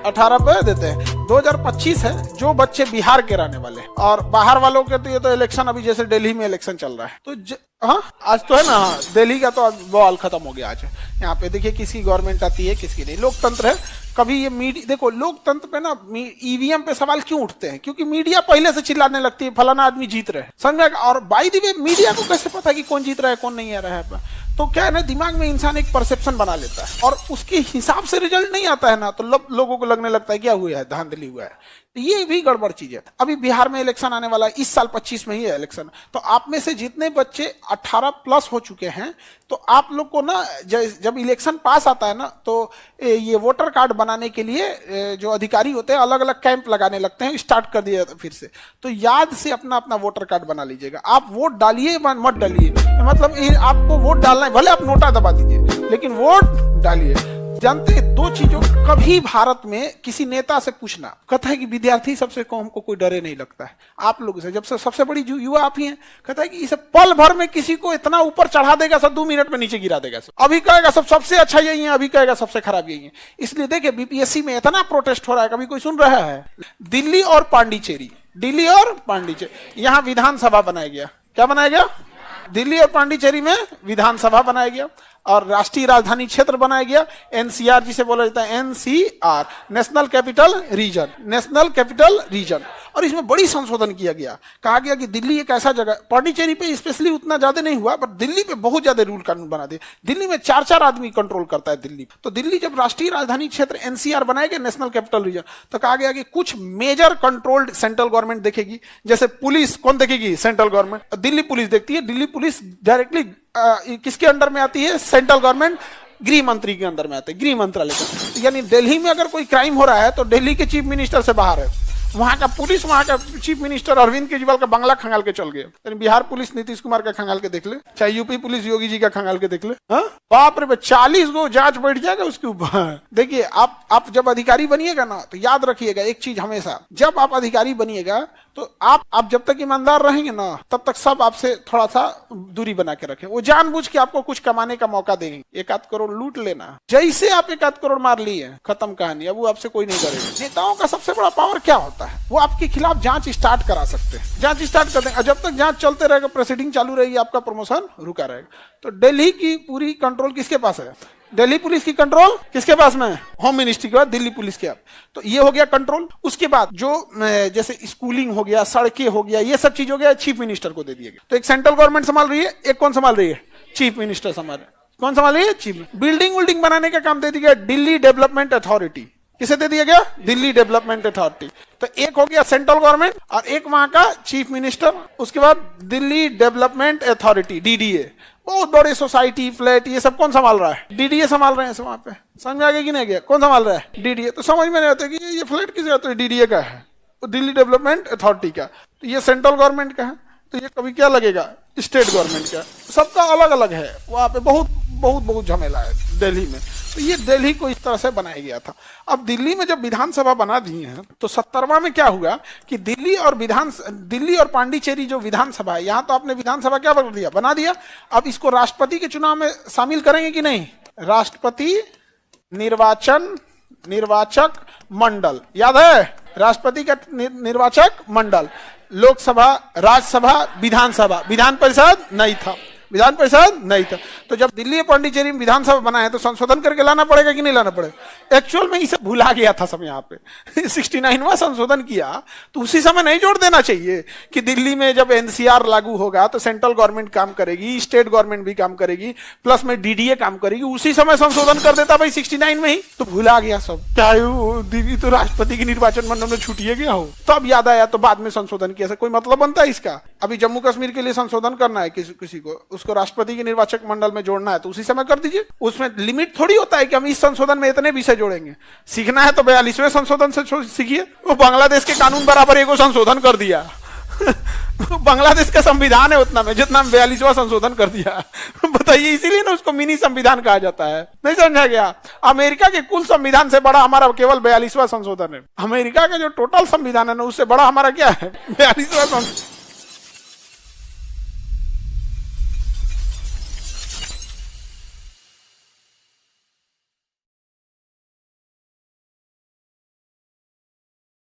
18 पे देते हैं। 2025 है, जो बच्चे बिहार के रहने वाले और बाहर वालों के तो ये तो इलेक्शन अभी जैसे दिल्ली में इलेक्शन चल रहा है तो हाँ आज तो है ना, दिल्ली का तो बवाल खत्म हो गया। आज यहाँ पे देखिए किसकी गवर्नमेंट आती है किसकी नहीं। लोकतंत्र है, कभी ये मीडिया देखो, लोकतंत्र पे ना ईवीएम पे सवाल क्यों उठते हैं, क्योंकि मीडिया पहले से चिल्लाने लगती है फलाना आदमी जीत रहे हैं, समझ। और बाय द वे मीडिया को कैसे पता है कि कौन जीत रहा है कौन नहीं आ रहा है, तो क्या है ना, दिमाग में इंसान एक परसेप्शन बना लेता है और उसके हिसाब से रिजल्ट नहीं आता है ना, तो लोगों को लगने लगता है क्या हुआ है, धांधली हुआ है। तो ये भी गड़बड़ चीज है। अभी बिहार में इलेक्शन आने वाला है, इस साल 25 में ही है इलेक्शन। तो आप में से जितने बच्चे 18 प्लस हो चुके हैं, तो आप लोग को ना जब इलेक्शन पास आता है ना, तो ये वोटर कार्ड बनाने के लिए जो अधिकारी होते हैं अलग अलग कैंप लगाने लगते हैं, स्टार्ट कर दिया फिर से। तो याद से अपना अपना वोटर कार्ड बना लीजिएगा। आप वोट डालिए मत डालिए, मतलब आपको वोट डालना है, भले आप नोटा दबा दीजिए लेकिन वोट डालिए। जानते हैं दो चीजों, कभी भारत में किसी नेता से पूछना, कहता है कि विद्यार्थी सबसे कम को कोई डरे नहीं लगता है आप लोगों से, जब से सबसे बड़ी युवा आप ही हैं। कहता है कि इसे पल भर में किसी को इतना ऊपर चढ़ा देगा सब, 2 मिनट में नीचे गिरा देगा सब। अभी कहेगा सबसे अच्छा यही है, अभी कहेगा सबसे खराब यही है। इसलिए देखिए बीपीएससी में इतना प्रोटेस्ट हो रहा है, कभी कोई सुन रहा है? दिल्ली और पांडिचेरी, यहाँ विधानसभा बनाया गया। क्या बनाया गया? दिल्ली और पांडिचेरी में विधानसभा बनाया गया और राष्ट्रीय राजधानी क्षेत्र बनाया गया। एनसीआर जिसे बोला जाता है, एनसीआर, नेशनल कैपिटल रीजन। और इसमें बड़ी संशोधन किया गया। कहा गया कि दिल्ली एक ऐसा जगह, पांडिचेरी पे स्पेशली उतना ज्यादा नहीं हुआ, पर दिल्ली पे बहुत ज्यादा रूल कानून बना दिए। दिल्ली में 4 आदमी कंट्रोल करता है दिल्ली। तो दिल्ली जब राष्ट्रीय राजधानी क्षेत्र एनसीआर बनाया गया, नेशनल कैपिटल रीजन, तो कहा गया कि कुछ मेजर कंट्रोल्ड सेंट्रल गवर्नमेंट देखेगी। जैसे पुलिस कौन देखेगी? Central government. दिल्ली पुलिस देखती है। दिल्ली पुलिस डायरेक्टली किसके अंडर में आती है? सेंट्रल गवर्नमेंट, गृह मंत्री के अंदर में आते हैं, गृह मंत्रालय का। यानी दिल्ली में अगर कोई क्राइम हो रहा है तो दिल्ली के चीफ मिनिस्टर से बाहर है। वहां का पुलिस, वहां का चीफ मिनिस्टर अरविंद केजरीवाल का बंगला खंगाल के चल गए। यानी बिहार पुलिस नीतीश कुमार का खंगाल के देख ले, चाहे यूपी पुलिस योगी जी का खंगाल के देख ले। बाप रे, 40 गो जांच बैठ जाएगा उसके ऊपर। देखिए आप जब अधिकारी बनिएगा ना, तो याद रखिएगा एक चीज हमेशा, जब आप अधिकारी बनिएगा तो आप जब तक ईमानदार रहेंगे ना, तब तक सब आपसे थोड़ा सा दूरी बना के रखें। वो जानबूझ के आपको कुछ कमाने का मौका देंगे। 1-8 करोड़ लूट लेना, जैसे आप 1-8 करोड़ मार लिए, खत्म कहानी। अब वो आपसे कोई नहीं करेगा। नेताओं का सबसे बड़ा पावर क्या होता है? वो आपके खिलाफ जांच स्टार्ट करा सकते हैं, जांच स्टार्ट कर देंगे। जब तक जांच चलते रहेगा, प्रोसीडिंग चालू रहेगी, आपका प्रमोशन रुका रहेगा। तो दिल्ली की पूरी कंट्रोल किसके पास है? दिल्ली पुलिस की कंट्रोल किसके पास में? होम मिनिस्ट्री के बाद दिल्ली पुलिस के। तो ये हो गया कंट्रोल। उसके बाद जो जैसे स्कूलिंग हो गया, सड़कें हो गया, ये सब चीज हो गया, चीफ मिनिस्टर को दे दिया गया। तो एक सेंट्रल गवर्नमेंट संभाल रही है, एक कौन संभाल रही है? चीफ मिनिस्टर संभाल रहे। कौन संभाल रही है? चीफ। बिल्डिंग बनाने का काम दे दिया दिल्ली डेवलपमेंट अथॉरिटी। किसे दे दिया गया? Delhi development authority. तो एक हो गया सेंट्रल गवर्नमेंट और एक वहां का चीफ मिनिस्टर। उसके बाद दिल्ली डेवलपमेंट अथॉरिटी, डीडीए। बहुत बड़े सोसाइटी, फ्लैट, ये सब कौन संभाल रहा है? डीडीए संभाल रहे हैं। वहां पे समझ में आ गया कि नहीं गया? कौन संभाल रहा है? डीडीए। तो समझ में नहीं आता कि ये फ्लैट किस जगह? डीडीए का है, तो दिल्ली डेवलपमेंट अथॉरिटी का। तो ये सेंट्रल गवर्नमेंट का है, तो ये कभी क्या लगेगा? स्टेट गवर्नमेंट का। सबका अलग अलग है। वहां पे बहुत झमेला है दिल्ली में। तो ये दिल्ली को इस तरह से बनाया गया था। अब दिल्ली में जब विधानसभा बना दी है, तो 70वां में क्या हुआ कि दिल्ली और पांडिचेरी जो विधानसभा है, यहाँ तो आपने विधानसभा क्या बना दिया। अब इसको राष्ट्रपति के चुनाव में शामिल करेंगे कि नहीं? राष्ट्रपति निर्वाचक मंडल, याद है? राष्ट्रपति का निर्वाचक मंडल, लोकसभा, राज्यसभा, विधान परिषद नहीं था। तो जब दिल्ली और पांडिचेरी में विधानसभा बनाए तो संशोधन करके लाना पड़ेगा कि नहीं लाना पड़ेगा? एक्चुअल में इसे भुला गया था सब यहाँ पे। 69वां संशोधन किया तो उसी समय नहीं जोड़ देना चाहिए कि दिल्ली में जब एनसीआर लागू होगा तो सेंट्रल गवर्नमेंट काम करेगी, स्टेट गवर्नमेंट भी काम करेगी, प्लस में डीडीए काम करेगी। उसी समय संशोधन कर देता भाई 69 में ही, तो भुला गया सब। क्या दिल्ली तो राष्ट्रपति की निर्वाचन मंडल में छूटिए गया हो, तब याद आया, तो बाद में संशोधन किया। कोई मतलब बनता है इसका? अभी जम्मू कश्मीर के लिए संशोधन करना है किसी को, उसको राष्ट्रपति के निर्वाचक मंडल में जोड़ना है, तो उसी समय कर दीजिए। उसमें लिमिट थोड़ी होता है कि हम इस संशोधन में इतने विषय जोड़ेंगे। सीखना है तो 42वें संशोधन से सीखिए। वो बांग्लादेश के कानून बराबर एगो संशोधन कर दिया। बांग्लादेश का संविधान है उतना में, जितना 42वां संशोधन कर दिया। बताइए, इसीलिए ना उसको मिनी संविधान कहा जाता है। नहीं समझा गया? अमेरिका के कुल संविधान से बड़ा हमारा केवल 42वां संशोधन है। अमेरिका का जो टोटल संविधान है ना, उससे बड़ा हमारा क्या है? 42वां संशोधन।